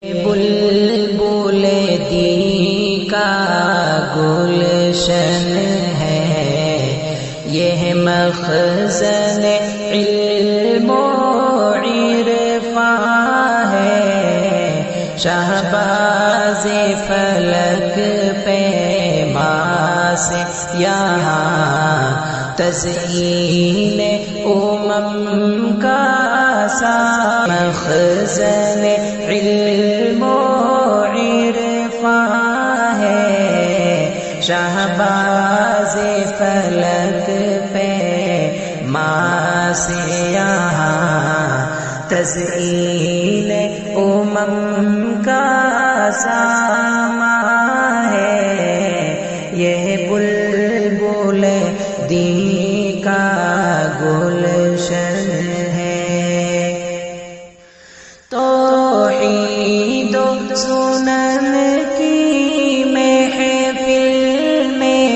بلبل دی کا گلشن ہے یہ مخزن علم و عرفان ہے، شہباز فلک پیماس یہاں تزئین امم کا مخزن علم و عرفان ہے، شہباز فلک پیماس یہاں تزئین امم کا سامان ہے، یہ بلبل دی کا گلشن ہے۔ توحید و سنن کی محفل میں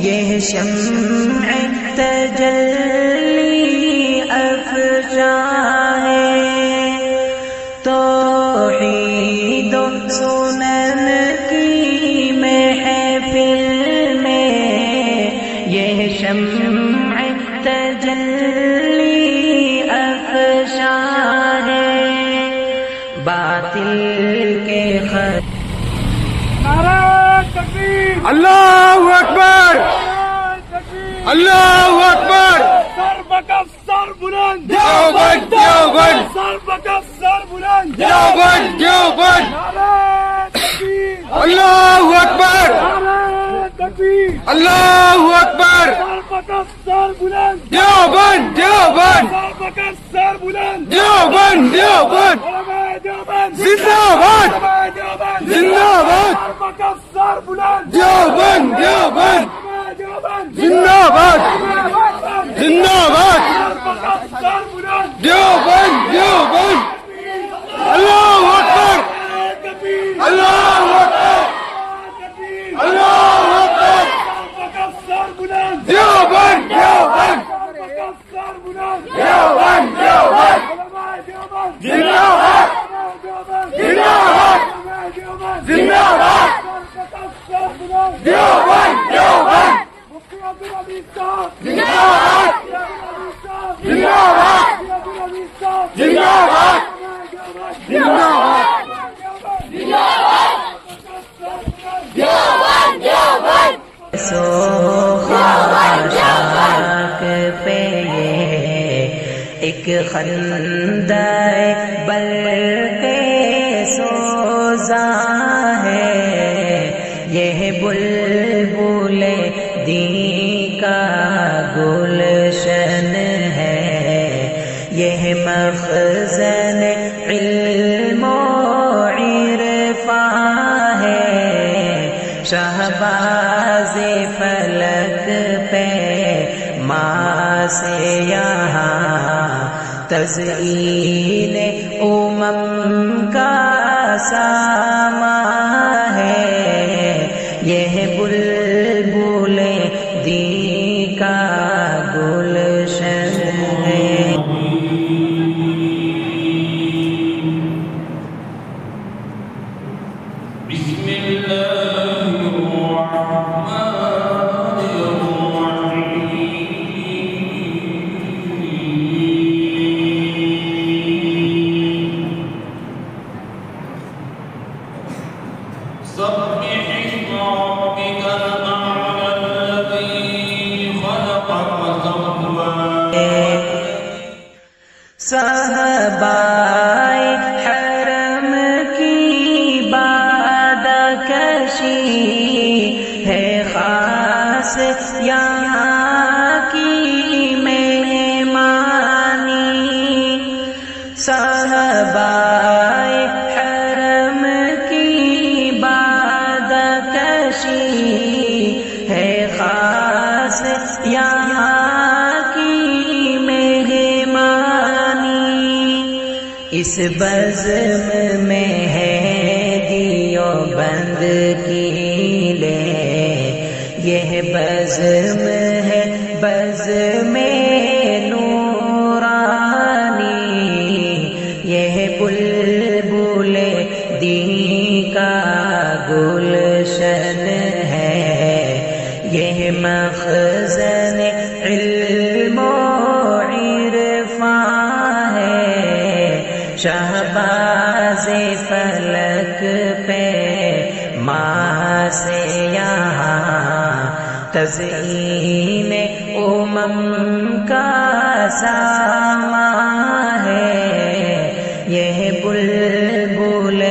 یہ شمع تجلی افشاں ہے، توحید و سنن کی محفل میں یہ شمع تجلی افشاں ہے، باطل کے خط نعرہ تکبیر، اللہ اکبر، اللہ اکبر، سر بکف سر بلند، دیوبند دیوبند، سر بکف سر بلند، دیوبند دیوبند، نعرہ تکبیر، اللہ اکبر، نعرہ تکبیر، اللہ اکبر، سر بکف سر بلند، دیوبند دیوبند، سر بکف سر بلند، دیوبند دیوبند، علماء دیوبند زندہ باد، علماء دیوبند زندہ باد، سر بکف سر بلند، دیوبند دیوبند، علماء دیوبند زندہ باد، دیوبند زندہ باد، سر بکف سر بلند، دیوبند دیوبند، اللہ اکبر، تکبیر، اللہ اکبر، تکبیر، اللہ اکبر، سر بکف سر بلند، دیوبند دیوبند، سر بکف سر بلند، دیوبند دیوبند، علماء دیوبند زندہ باد، علماء دیوبند زندہ باد، علماء دیوبند زندہ باد، سر بکف سر بلند، دیوبند دیوبند، مفتی عبدالعزیز صاحب زندہ باد، زندہ باد، زندہ باد، مفتی عبدالعزیز صاحب زندہ باد، زندہ باد، سو خاشاک پہ یہ ایک خندہ برق سوزاں ہے، یہ بلبل دی کا گلشن ہے، یہ مخزن علم و عرفان ہے، شہباز فلک پہ ماس یہاں تزئین امم کا سامان ہے، یہ بلبل دی کا گلشن ہے۔ بسم اللہ الرحمن الرحیم، سبح اسم ربک الاعلی الذی خلق فسوى، صحابائے حرم کی بادکشی ہے خاص یہاں کی مہمانی، صحابائے حرم کی بادکشی ہے خاص یہاں کی مہمانی، اس بزم میں ہے دیوبند کی لے، یہ بزم ہے بزم نورانی، یہ بلبل سے فلک پہ ماں سے یہاں تزئین کا سامان ہے، یہ بلبل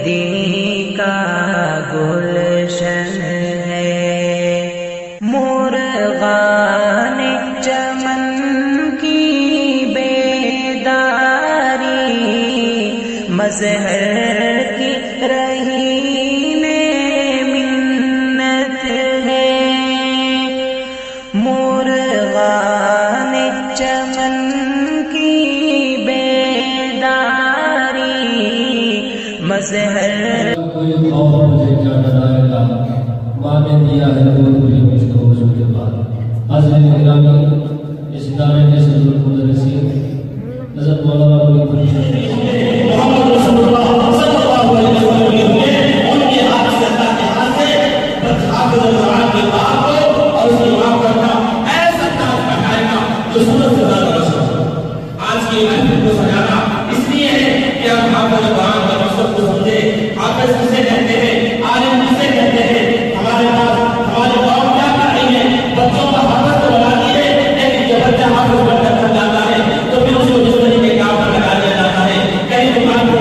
دی کا گلشن ہے، مرغان چمن کی بیداری مظہر کی رہین منت ہے، مرغان چمن کی بیداری مظہر کوئی خوف مجھے کیا ڈرائے گا، ماں نے دیا ہے دودھ مجھے مجھ کو وضو کے بعد۔ حاضرین گرامی، اس ادارے کے صدر المدرسین حضرت مولانا محمد رسول اللہ صلی اللہ علیہ وسلم نے ان کے ہاتھ سے اللہ کے ہاتھ سے حافظ القرآن کی بات کو اور اس کی معاف کرنا ایسا کام کرائے گا جو سورت سے زیادہ رسول۔ آج کی محفل کو سجانا اس لیے ہے کہ ہم حافظ القرآن کا مقصد کو سمجھے۔ حافظ کسے کہتے ہیں، عالم کسے کہتے ہیں؟ ہمارے پاس ہمارے قوم کیا کر رہی ہے، بچوں کا حافظ تو بنا دیے، لیکن جب بچہ حافظ بن کر جاتا ہے تو پھر اس کو جس طریقے کام پر لگا دیا جاتا ہے، کہیں دکان پر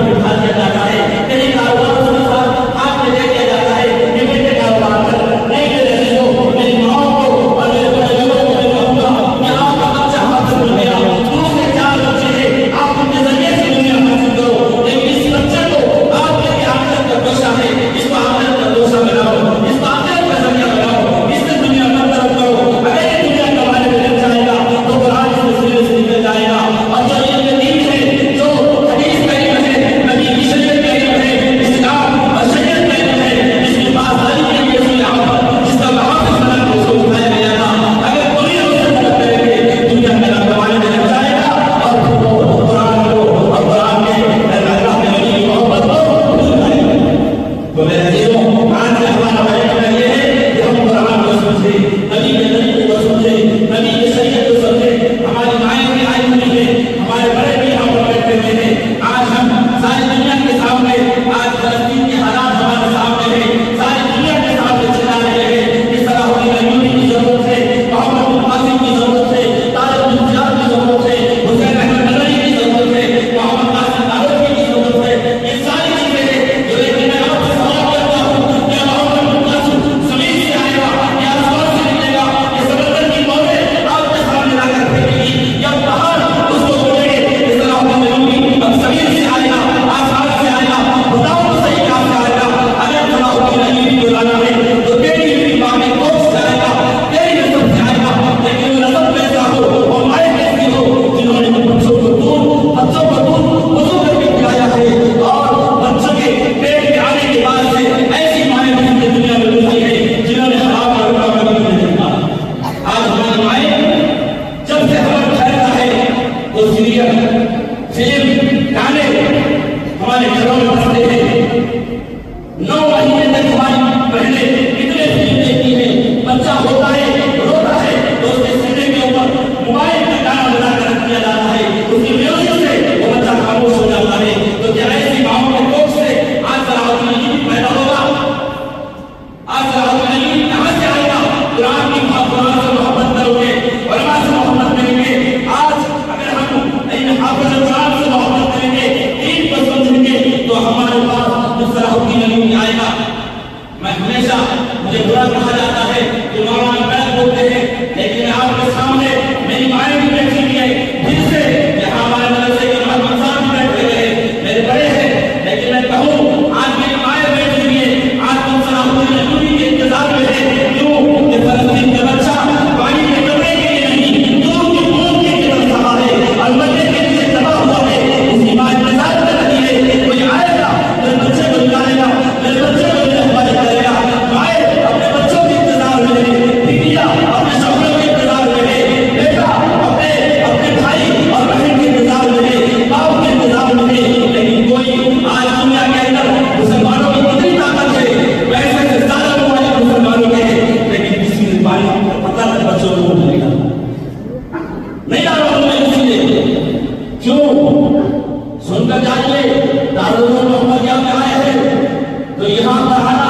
یہاں پر آنا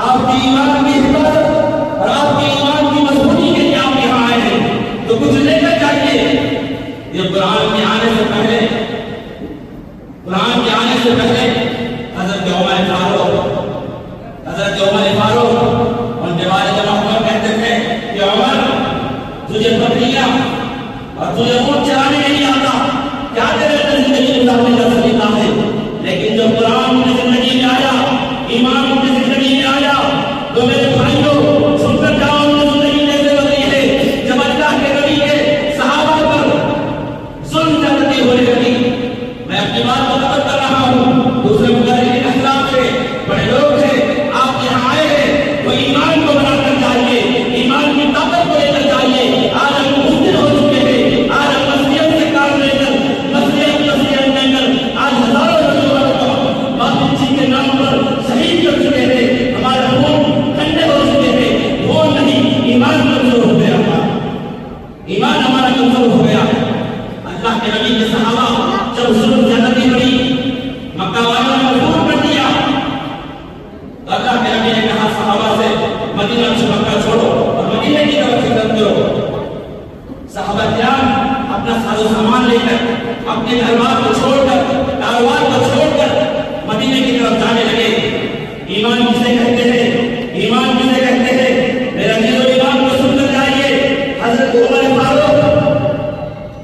آپ کی ایمان کی حفاظت اور آپ کی ایمان کی مضبوطی کے لیے آپ یہاں آئے ہیں تو کچھ لے کر جائیے. یہ قرآن کے آنے سے پہلے حضرت عمر فاروق ان کے والد محمد کہتے تھے کہ عمر تجھے بکریاں اور تجھے اونٹ چلانے نہیں آتا، کیا تیرے زندگی گزارنے کا طریقہ ہے؟ لیکن جب قرآن کی زندگی میں آیا، ایمان کی زندگی میں آیا تو میرے بھائیوں سن کر جاؤ ان کی زندگی کیسے بدلی ہے. جب اللہ کے نبی کے صحابہ پر ظلم زیادتی ہونے لگی، میں اپنی بات کو ختم کر رہا ہوں، دوسرے مدرسین اسلام سے بڑے لوگ تھے، آپ یہاں آئے ہیں تو ایمان کو بنا کر جائیے، ایمان کی طاقت کو لے کر جائیے. آج ہم مسلم ہو چکے ہیں، آج ہم مسلم سے کام لے کر مسلم لے کر آج ہزاروں نوجوانوں کو باقی چیز کے نام پر شہید کر چکے ہیں. ہمارے خون ٹھنڈے ہو چکے ہیں، وہ نہیں، ایمان کمزور ہو گیا، ایمان ہمارا کمزور ہو گیا. اللہ کے نبی کے صحابہ جب ظلم زیادتی بڑی، مکہ والوں نے مجبور کر دیا، تو اللہ کے نبی نے کہا صحابہ سے مدینہ سے مکہ چھوڑو اور مدینہ کی طرف ہجرت کرو. صحابہ کرام اپنا ساز و سامان لے کر، اپنے گھر بار کو چھوڑ کر، کاروبار کو چھوڑ کر مدینہ کی طرف جانے لگے. ایمان کسے کہتے ہیں؟ ایمان کسے کہتے ہیں؟ میرے عزیزو ایمان کو سن کر جائیے. حضرت عمر فاروق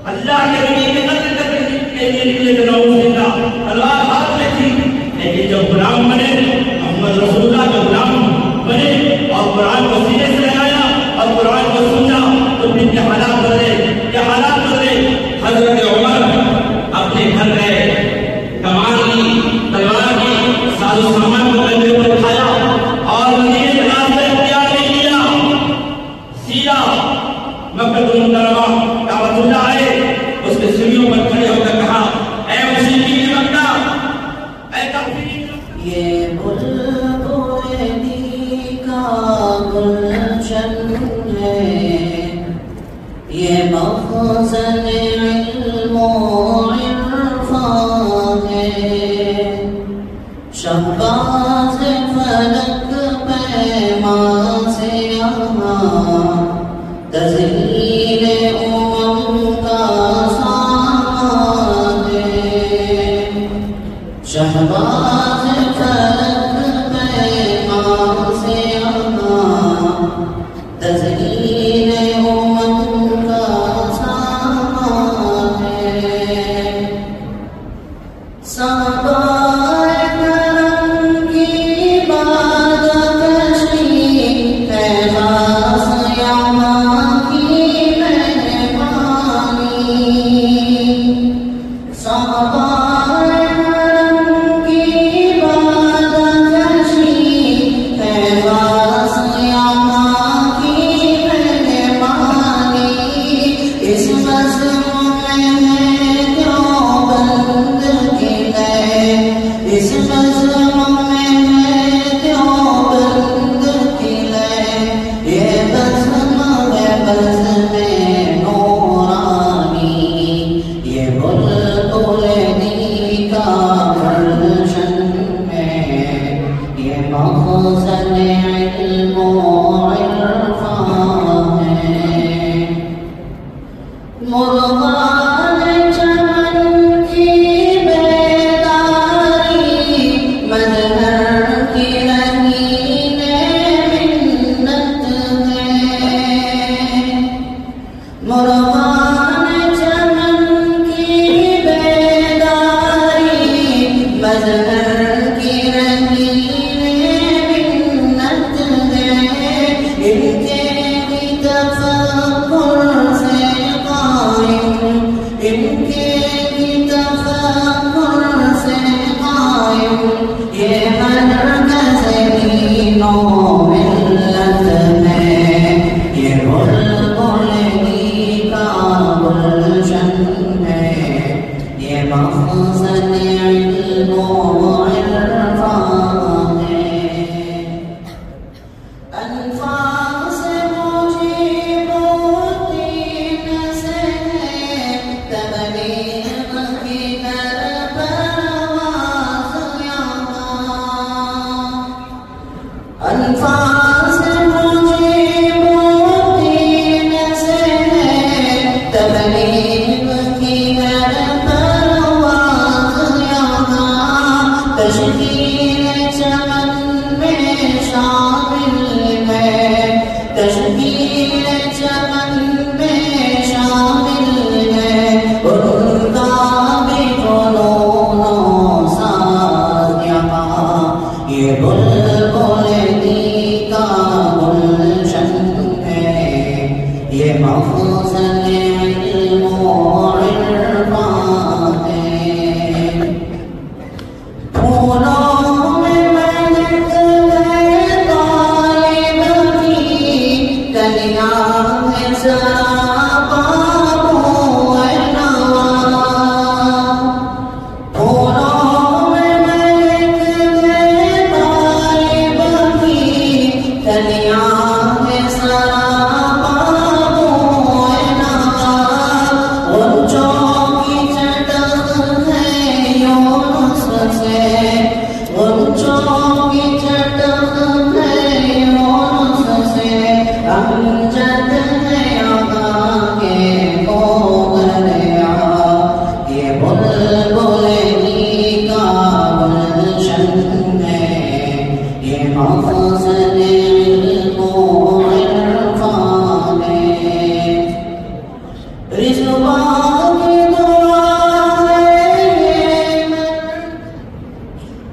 اللہ کے نبی کے قتل کرنے کے لیے نکلے تھے، نعوذ باللہ، تلوار ہاتھ میں تھی، لیکن جب غلام بنے، محمد رسول اللہ کے غلام بنے اور قرآن کو سینے سے لگایا اور قرآن کو سننا تو پھر کیا حالات بدلے، کیا حالات بدلے. حضرت عمر اپنے گھر گئے، کمان لی، تلوار لی، ساز و سامان کو کندھے پر اٹھایا اور مدینے کے راستے اختیار نہیں کیا، سیدھا مکہ المکرمہ کعبۃ اللہ آئے، اس کے سیڑھیوں پر کھڑے ہو کر کہا اے مشرکین مکہ، اے کافرین مکہ. یہ بلبل کا گلشن ہے، یہ مخزن علم و عرفان ہے، شہباز فلک پیما سے یہاں تزلیل امم کا سامان ہے، شہباز فلک پیما سے یہاں تزلیل امم کا سامان ہے. صحابہ کرم کی بادکشی ہے خاص یہاں کی مہربانی. صحابہ کرم کی بادکشی ہے خاص یہاں کی مہربانی. اس بزم میں ہے دیوبند کی لے، اس بزم میں ہے دیوبند کی لے، یہ بزم ہے بزم نورانی. یہ بلبل دی کا گلشن ہے، یہ مخزن علم و عرفان ہے. مرغان چمن کی بیداری، مظہر کی رنگین منت ہے. مرغان چمن کی بیداری، مظہر کی رنگین منت ہے. ان کے تفکر سے قائم، ان کے تفکر سے قائم، یہ مرکز دین و ملت ہے. یہ بلبل دی کا گلشن ہے، یہ مخزن علم و انفاس مجھے موتی نظر ہے تبلیغ کی ہر پرواز یہاں تشکیل چمن میں شامل ہے تشکیل چمن میں شامل ہے ان کا بھی فنون و ساز یہاں یہ بلبل دی کا گلشن ہے یہ مخزن علم و عرفان ہے پھولوں میں مہک ہے طالب کی کلیاں ہے سراپا بوئے نوا پھولوں میں مہک ہے طالب کی کلیاں ہے سراپا بوئے نوا غنچوں کی چٹک ہے یونس سے غنچوں کی چٹک ہے یونس سے امجد ہے آقا کے گوگریا یہ بلبل دی کا گلشن ہے یہ مخزن علم و عرفان ہے رضوان کی دعا ہے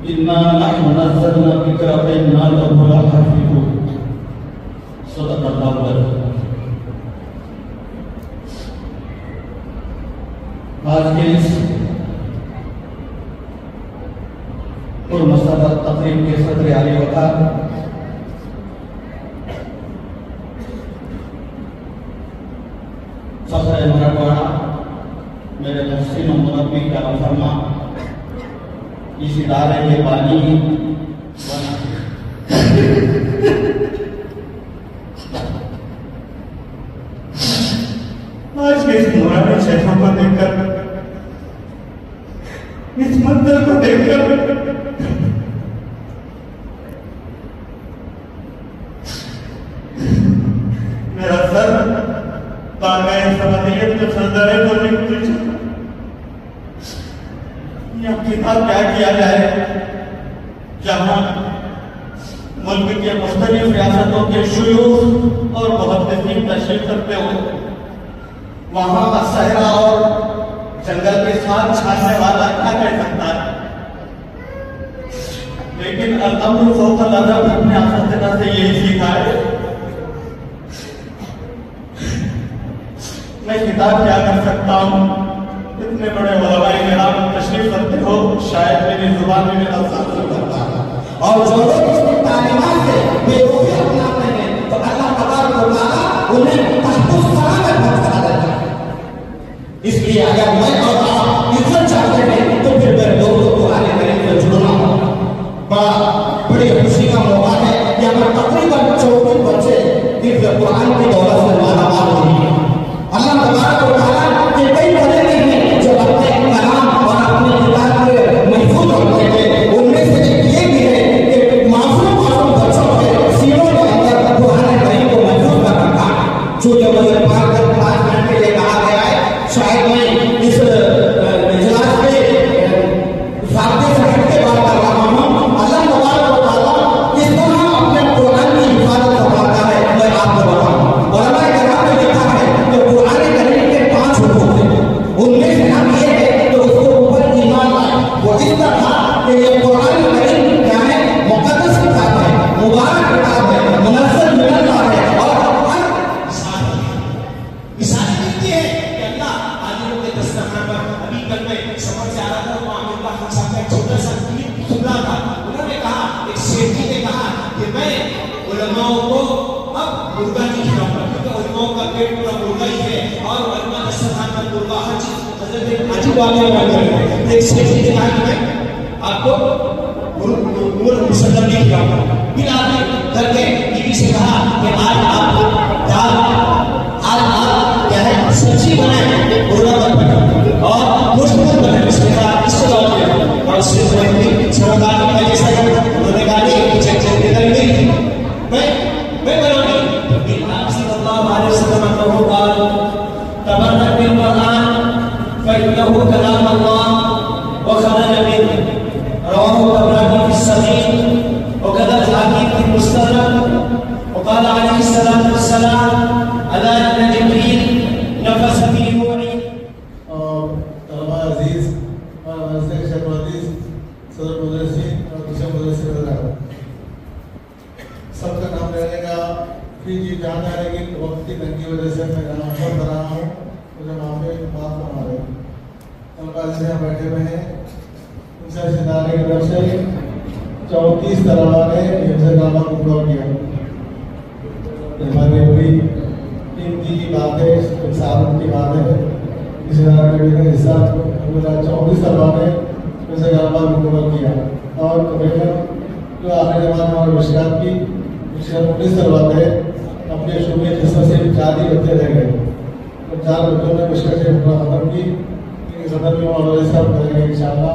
إنا نحن نزلنا الذكر وإنا له لحافظون صدق الله العظيم آج کے اس پرمسرت تقریب کے صدر عالی وقار فخر مراٹھواڑہ میرے محسن و مربی کا فرما اس ادارے کے بانی آج کے اس نورانی شہروں کو دیکھ کر اس منظر کو دیکھ کر میرا سر بارگاہ سمدیت جو سردر ہے تو نہیں کچھ یہ کتاب کیا کیا جائے جہاں ملک کے مختلف ریاستوں کے شیوخ اور محدثین تشریف کرتے ہو وہاں کا صحرا اور جنگل کے ساتھ چھانے والا کیا کہہ سکتا ہے لیکن الامر فوق العظم اپنے اساتذہ سے یہی سیکھا ہے میں کتاب کیا کر سکتا ہوں اتنے بڑے علماء کرام تشریف رکھتے ہو شاید میری زبان میں میرا ساتھ کرتا ہے اور جو لوگ اس کی تعلیمات سے بے روحی اپناتے ہیں تو اللہ تبارک و تعالیٰ انہیں تحت السلامت پہنچا دیتا ہے اس لیے اگر میں اور آپ عزت چاہتے ہیں تو پھر میرے دوستوں کو آنے کریں میں جڑنا ہوگا بڑی خوشی کا موقع ہے کہ ہمیں تقریباً 34 بچے حفظ قرآن کی دولت سے مالا مال ہوئی ہے اللہ تبارک و تعالیٰ کے کئی بڑے ہیں جو اپنے کلام اور اپنے کتاب کو محفوظ رکھتے ہیں ان میں سے ایک یہ بھی ہے کہ معصوم بچوں کے سینوں کے اندر قرآن کریم کو محفوظ کر رکھا ہے چونکہ مجھے 5 منٹ کے لیے کہا گیا ہے شاید میں اس اجلاس کے ضابطے سے ہٹ کے بات کر رہا ہوں اللہ تبارک و تعالیٰ کس طرح اپنے قرآن کی حفاظت فرماتا ہے میں آپ کو بتاؤں علماء کرام نے لکھا ہے کہ قرآن کریم کے 5 حقوق ہیں ان میں سے ہم یہ ہے کہ اس کو اوپر ایمان لائے وہ اس طرح کہ یہ قرآن کریم کیا ہے مقدس کتاب ہے مبارک کتاب ہے منزل من اللہ ہے اور ہر مثال ملتی ہے کہ اللہ عالموں کے دسترخوان پر ابھی کل میں سفر سے آ رہا تھا تو عامر اللہ خان صاحب کا ایک چھوٹا سا کلپ سن رہا تھا انہوں نے کہا ایک شیخ جی نے کہا کہ میں علماؤں کو اب مرغا نہیں کھلاؤں گا کیونکہ علماؤں کا پیٹ پورا مرغا ہی ہے اور علماء دسترخوان پر مرغا ہر چیز حضرت عجیب واقعہ بیان کر رہے ہیں ایک شیخ جی نے کہا کہ میں آپ کو مرغ مسلم نہیں کھلاؤں گا پھر آپ نے گھر کے بیوی سے کہا کہ آج آپ دال آج آپ کیا ہے سبزی بنائیں مرغا مت بنائیں اور گوشت مت بنائیں اس کے بعد اس کو لاؤ گیا اور اس سے سرکار نے جیسا انہوں نے کہا نہیں چیک چیک کے کریں گے مدرسین اور دوسرے مدرسے وغیرہ سب کا نام لینے کا پھر جی جان آئے گی تو وقت کی تنگی وجہ سے میں نام پر بنا ہوں مجھے وہاں پہ بات کروا رہے ہیں القاضی سے بیٹھے ہوئے ہیں ان سے ادارے کی طرف سے 34 طلباء نے حفظ کلمہ کو پورا کیا. ہماری بڑی قیمتی کی بات ہے، سعادت کی بات ہے. اس ادارے کا حصہ 34 طلباء نے حفظ کلمہ کو پورا کیا اور تقریباً جو آخری زمانے ہمارے مشکلات کی 19 طلباء تھے اپنے شعبے حصہ سے 4 ہی بچے رہ گئے. 4 بچوں نے مشکل سے ختم کی. ختم بھی ہمارے صاحب کریں گے انشاءاللہ.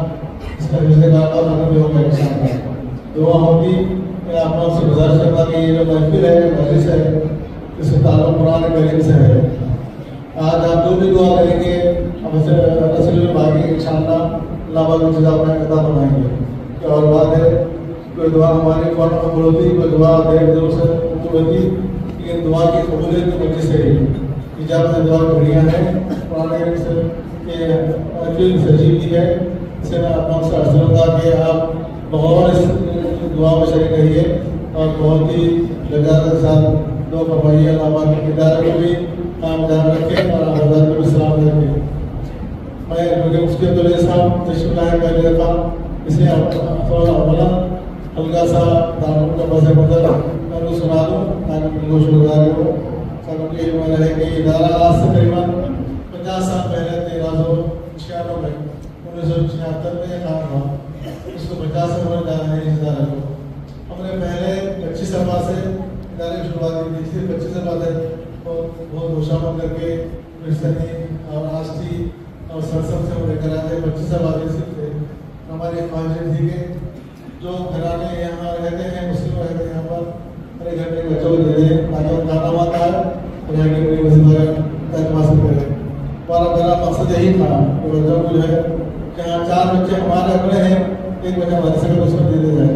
اس کا حفظ کلمہ ختم بھی ہوگا انشاءاللہ. دعا ہوگی کہ آپ لوگ سے گزارش کرنا کہ یہ جو محفل ہے مجلس ہے اس کا تعلق قرآن کریم سے ہے. آج آپ جو بھی دعا کریں گے ہم سے رسول میں مانگیں گے انشاءاللہ اللہ پاک کی جزا اپنا عطا فرمائیں گے. اور بات ہے کوئی دعا ہماری فوراً قبول ہوتی، کوئی دعا دیر دور سے قبول ہوتی، لیکن دعا کی قبولیت کی وجہ سے ہی اجابت دعا گھڑیاں ہیں قرآن کریم سے کہ سجیوی ہے. اسے میں آپ سے عرض کروں گا کہ آپ بغور اس دعا میں شریک رہیے اور بہت ہی لگاتار کے ساتھ دعا فرمائیے. اللہ پاک کے ادارے کو بھی کامیاب رکھے اور آبادات کو بھی سلام رکھے. میں کیونکہ مفتی عبدالعزیز صاحب تشریف لائے پہلے دفعہ اس لیے اولا ہلکا سا داروں کا پس منظر میں ان کو سنا دوں تاکہ ان کو شکر گزار ہو. سب کے علم رہے کہ ادارہ آج سے تقریباً 50 سال پہلے 1396 میں 1976 میں یہ کام ہوا. اس کو 50 سے بڑھ جانا ہے اس ادارے کو. ہم نے پہلے 25 سال سے ادارے کی شروعات کی تھی. 25 سال ہے اور بہت ہوشامد کر کے مرسنی اور آشتی اور سرسب سے وہ لے کر آتے. 25 سال صرف تھے. ہماری خواہش تھی کہ جو گھرانے یہاں رہتے ہیں مسلم رہتے ہیں یہاں پر ہر گھر میں بچوں کو دے دیں تاکہ وہ کھانا واتا ہے اور یہاں کی بڑی وسیع تک حاصل کرے. ہمارا پہلا مقصد یہی تھا کہ بچوں کو جو ہے جہاں 4 بچے ہمارے اپنے ہیں 1 بچہ مدرسے کا اس میں دے دیا جائے.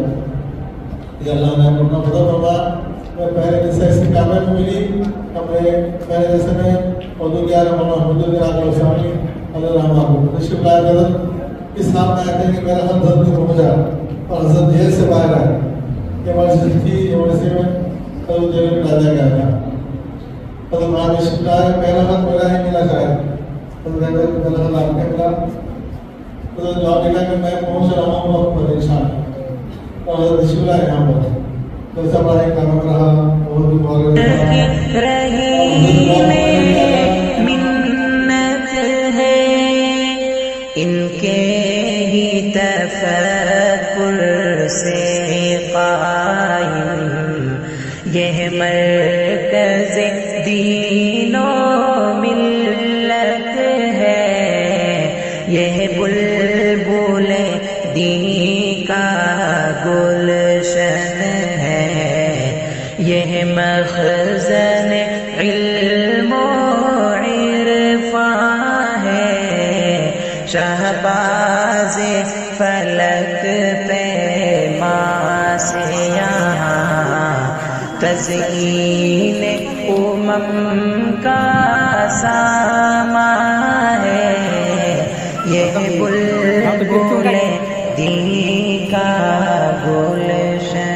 یہ اللہ نے اپنا فضل فرمایا. میں پہلے دن سے اس کی کامیابی ملی. ہم نے پہلے دن سے میں اردو کیا محمد السلامی اللہ رحمٰ تشریف لائے حضرت اس حال میں آتے ہیں کہ میرا ہم حضرت میں پہنچا اور حضرت جیل سے باہر آئے. یہ ہماری تھی یونیورسٹی میں کل جیل میں ڈالا گیا تھا. حضرت وہاں تشریف لائے. پہلا خط میرا ہی ملا شاید حضرت پہلا خط آپ نے ملا. حضرت جواب لکھا کہ میں پہنچ رہا ہوں وقت پر انشاءاللہ. اور حضرت تشریف لائے یہاں پر جیسا بڑا ہی کام رہا بہت بھی بہت منت ہے ان کے ہی تفکر سے قائم یہ مرکز دین و ملت ہے. یہ بلبل دین کا گلشن ہے. یہ مخزن علم و عرفان ہے. شہباز فلک پیما سے یہاں تزئین امم کا سامان ہے. یہ بلبل دین کا گلشن